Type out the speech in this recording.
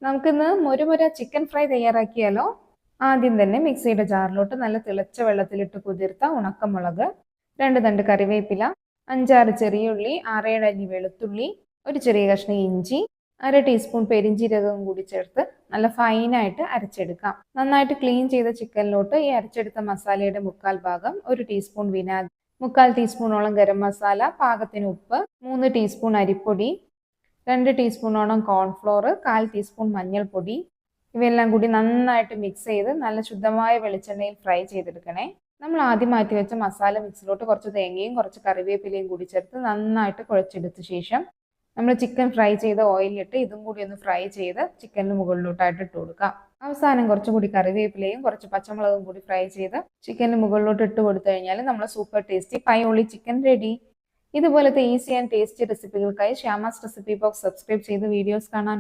നമുക്കിന്ന് മുരുമുര chicken fry തയ്യാറാക്കിയാലോ? ആദ്യം തന്നെ മിക്സിയുടെ ജാറിലോട്ട് നല്ല തിളച്ച വെള്ളത്തിലിട്ട് കുതിർത്ത ഉണക്കമുളക്, 2 തണ്ട് കറിവേപ്പില, 5-6 ചെറിയ ഉള്ളി, 6-7 അല്ലി വെളുത്തുള്ളി, ഒരു ചെറിയ കഷ്ണം ഇഞ്ചി, 1/2 ടീസ്പൂൺ പെരിഞ്ജീരകവും കൂടി ചേർത്ത് നല്ല ഫൈനായിട്ട് അരച്ചെടുക്കാം. നന്നായിട്ട് ക്ലീൻ ചെയ്ത ചിക്കനിലോട്ട് ഈ അരച്ചെടുത്ത മസാലയുടെ 1/4 ഭാഗം 1 ടീസ്പൂൺ വിനാഗിരി, 1/4 ടീസ്പൂണോളം ഗരം മസാല, പാകത്തിന് ഉപ്പ്, 3 ടീസ്പൂൺ അരിപ്പൊടി, 2 ടീസ്പൂണോളം കോൺഫ്ലോർ, 1/4 ടീസ്പൂൺ മഞ്ഞൾപ്പൊടി, ഇവയെല്ലാം കൂടി നന്നായിട്ട് മിക്സ് ചെയ്ത് നല്ല ശുദ്ധമായ വെളിച്ചെണ്ണയിൽ ഫ്രൈ ചെയ്തെടുക്കണേ. നമ്മൾ ആദ്യം മാറ്റി വെച്ച മസാല മിക്സിലോട്ട് കുറച്ച് തേങ്ങയും കുറച്ച് കറിവേപ്പിലയും കൂടി ചേർത്ത് നന്നായിട്ട് കുഴച്ചെടുത്ത ശേഷം നമ്മൾ ചിക്കൻ ഫ്രൈ ചെയ്ത ഓയിലിട്ട് ഇതും കൂടി ഒന്ന് ഫ്രൈ ചെയ്ത് ചിക്കനിന് മുകളിലോട്ടായിട്ട് ഇട്ട് കൊടുക്കാം. അവസാനം കുറച്ചും കൂടി കറിവേപ്പിലയും കുറച്ച് പച്ചമുളകും കൂടി ഫ്രൈ ചെയ്ത് ചിക്കനിന് മുകളിലോട്ട് ഇട്ട് കൊടുത്തു കഴിഞ്ഞാൽ നമ്മുടെ സൂപ്പർ ടേസ്റ്റി 5 ഉള്ളി ചിക്കൻ റെഡി. ഇതുപോലത്തെ ഈസി ആൻഡ് ടേസ്റ്റി റെസിപ്പികൾക്കായി ശ്യാമാസ് റെസിപ്പി ബോക്സ് സബ്സ്ക്രൈബ് ചെയ്ത് വീഡിയോസ് കാണാൻ